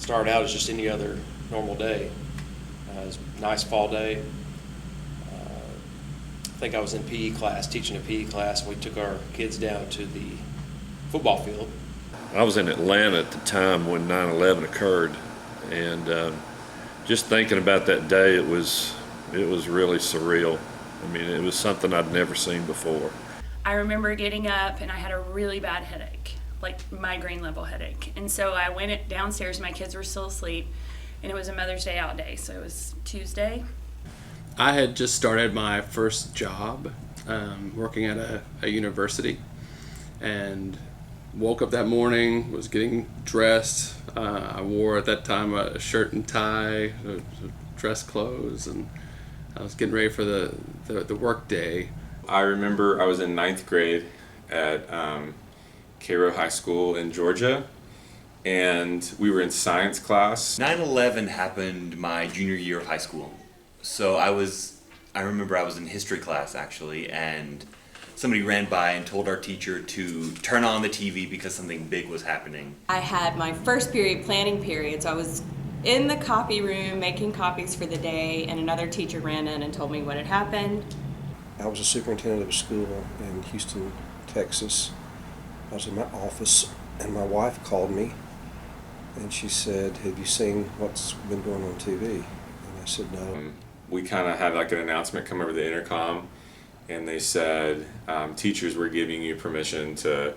started out as just any other normal day. It was a nice fall day. I think I was in PE class, teaching a PE class, and we took our kids down to the football field. I was in Atlanta at the time when 9/11 occurred, and just thinking about that day, it was really surreal. I mean, it was something I'd never seen before. I remember getting up and I had a really bad headache, like migraine level headache. And so I went downstairs, my kids were still asleep, and it was a Mother's Day out day, so it was Tuesday. I had just started my first job working at a university, and woke up that morning, was getting dressed. I wore at that time a shirt and tie, dress clothes, and I was getting ready for the work day. I remember I was in 9th grade at Cairo High School in Georgia, and we were in science class. 9/11 happened my junior year of high school. So I remember I was in history class actually, and somebody ran by and told our teacher to turn on the TV because something big was happening. I had my first period planning period, so I was in the copy room making copies for the day, and another teacher ran in and told me what had happened. I was a superintendent of a school in Houston, Texas. I was in my office, and my wife called me, and she said, "Have you seen what's been going on TV?" And I said, "No." We kind of had like an announcement come over the intercom, and they said teachers were giving you permission to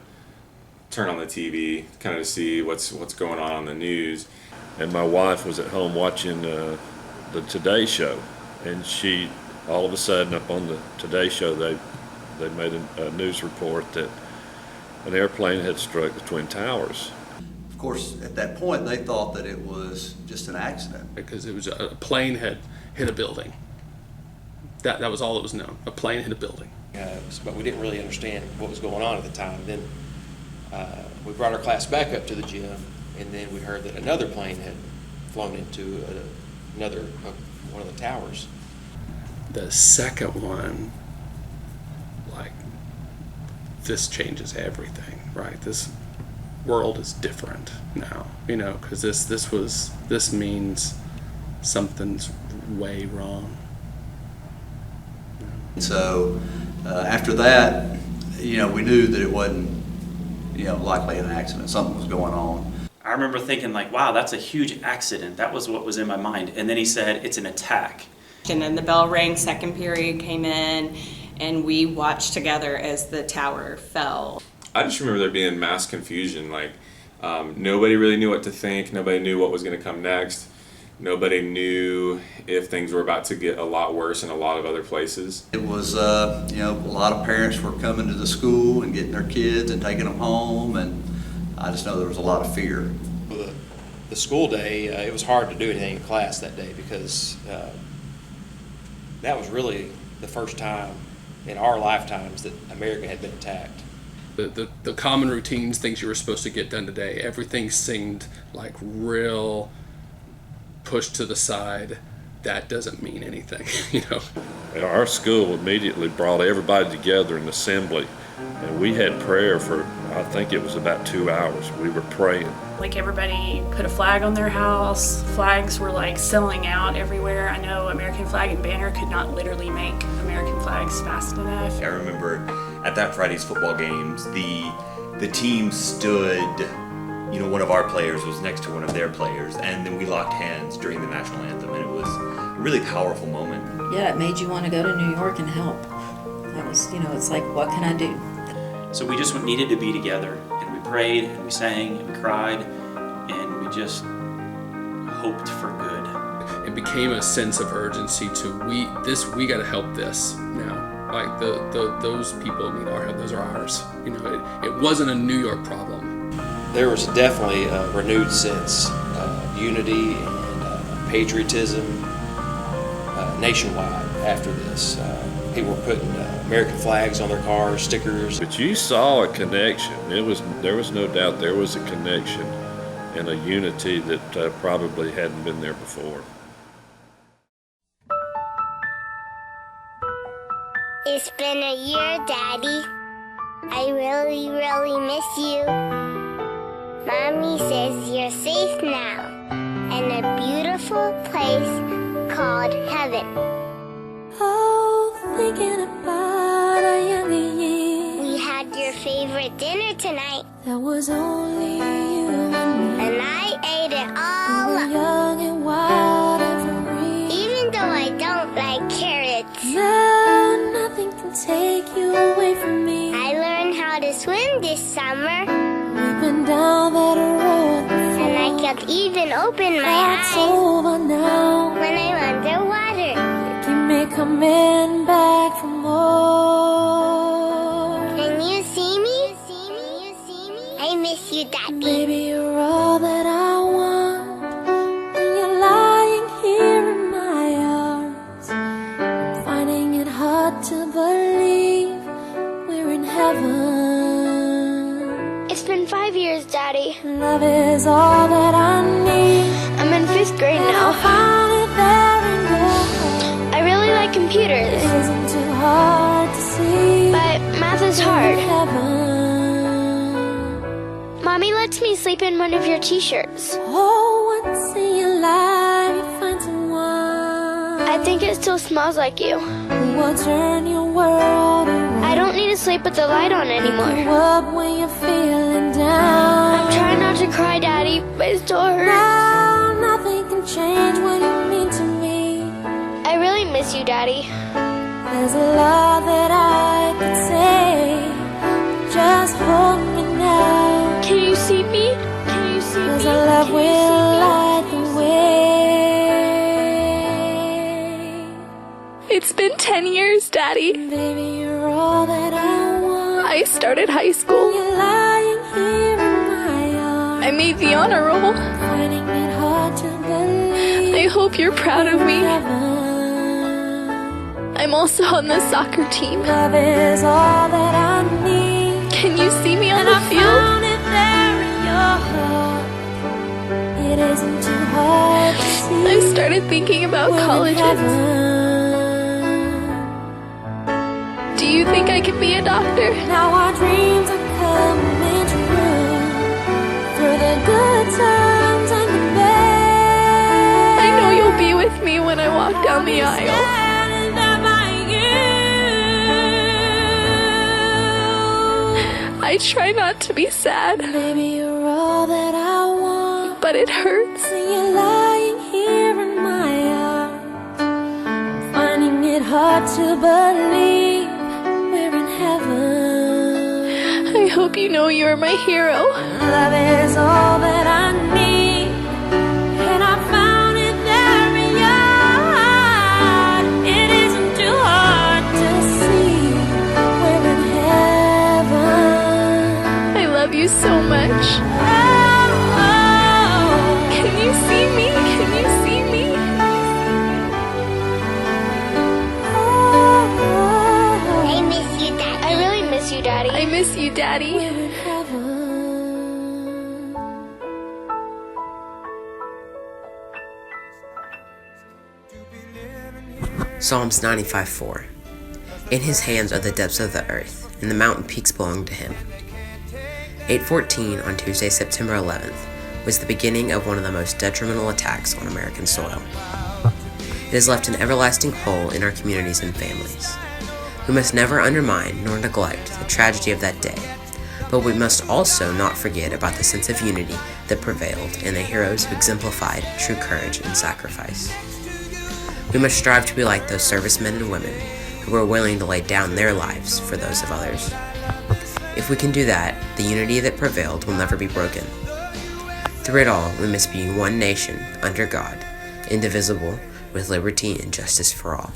turn on the TV, kind of to see what's going on the news. And my wife was at home watching the Today Show, and she, all of a sudden, up on the Today Show, they made a news report that an airplane had struck the Twin Towers. Of course, at that point, they thought that it was just an accident. Because it was a plane had hit a building. That was all that was known. A plane hit a building. But we didn't really understand what was going on at the time. Then we brought our class back up to the gym, and then we heard that another plane had flown into one of the towers. The second one, like, this changes everything, right? This world is different now, because this means something's way wrong. So after that, we knew that it wasn't, likely an accident. Something was going on. I remember thinking like, wow, that's a huge accident. That was what was in my mind. And then he said, it's an attack. And then the bell rang, second period came in, and we watched together as the tower fell. I just remember there being mass confusion. Like nobody really knew what to think. Nobody knew what was going to come next. Nobody knew if things were about to get a lot worse in a lot of other places. It was, a lot of parents were coming to the school and getting their kids and taking them home, and I just know there was a lot of fear. The school day, it was hard to do anything in class that day because that was really the first time in our lifetimes that America had been attacked. The common routines, things you were supposed to get done today, everything seemed like real pushed to the side. That doesn't mean anything, Our school immediately brought everybody together in assembly, and we had prayer for, I think it was about 2 hours. We were praying. Like everybody put a flag on their house. Flags were like selling out everywhere. I know American Flag and Banner could not literally make American flags fast enough. I remember at that Friday's football games, the team stood, one of our players was next to one of their players, and then we locked hands during the national anthem, and it was a really powerful moment. Yeah, it made you want to go to New York and help. That was, it's like, what can I do? So we just needed to be together, and we prayed, and we sang, and we cried, and we just hoped for good. It became a sense of urgency we got to help this now. Like those people need our help. Those are ours. It wasn't a New York problem. There was definitely a renewed sense of unity and patriotism nationwide after this. People were putting American flags on their cars, stickers. But you saw a connection. There was no doubt there was a connection and a unity that probably hadn't been there before. It's been a year, Daddy. I really, really miss you. Mommy says you're safe now. called heaven. Oh, thinking about our younger years. We had your favorite dinner tonight, There was only you and me. and I ate it We all were up. young and wild and free. Even though I don't like carrots. Now nothing can take you away from me. I learned how to swim this summer, We've been down that road before. and I could even open my That's eyes over now. when I'm underwater. Keep me coming back for more. Can you see me? I miss you, Daddy. Baby, you're all that I want. When you're lying here in my arms, I'm finding it hard to believe we're in heaven. It's been 5 years, Daddy. Love is all that I need. I'm in 5th grade And I now. found it there in your heart. I really like computers, It isn't too hard to see. but math is We're hard. in heaven. Mommy lets me sleep in one of your t-shirts. Oh, once in your life you find someone I think it still smells like you. who will turn your world around. I don't need to sleep with the light on You anymore. up when you're feeling down. I'm trying not to cry, Daddy, but it still hurts. Now nothing can change what you mean to me. I really miss you, Daddy. There's a lot that I could say. Just hold me now. Can you see me? Can you see me? 'Cause our love Can you will see me? light the way. It's been 10 years, Daddy. Baby, you're all that I want. I started high school. You're lying here in my arms. I made the honor roll. Finding it hard to believe. I hope you're proud of me. Heaven. I'm also on the soccer team. Love is all that I need. Can you see me on And the I field? found it there in your heart. It isn't too hard to see. I've started thinking about We're in colleges. heaven. Do you think I could be a doctor? Now our dreams are coming true. Through the good times and the bad. I know you'll be with me when I walk down the aisle. Standing there by you. I try not to be sad, Baby, you're all that I want. but it hurts. When you're lying here in my arms, I'm finding it hard to believe we're in heaven. I hope you know you're my hero. Love is all that I need, and I found it there in your heart. It isn't too hard to see we're in heaven. I love you so much. Oh, Can you see me? Can you see me? I miss you, Daddy. I really miss you, Daddy. I miss you, Daddy. we're in heaven. Psalms 95:4. In his hands are the depths of the earth, and the mountain peaks belong to him. 8:14 on Tuesday, September 11th, was the beginning of one of the most detrimental attacks on American soil. It has left an everlasting hole in our communities and families. We must never undermine nor neglect the tragedy of that day, but we must also not forget about the sense of unity that prevailed and the heroes who exemplified true courage and sacrifice. We must strive to be like those servicemen and women who were willing to lay down their lives for those of others. If we can do that, the unity that prevailed will never be broken. Through it all, we must be one nation under God, indivisible, with liberty and justice for all.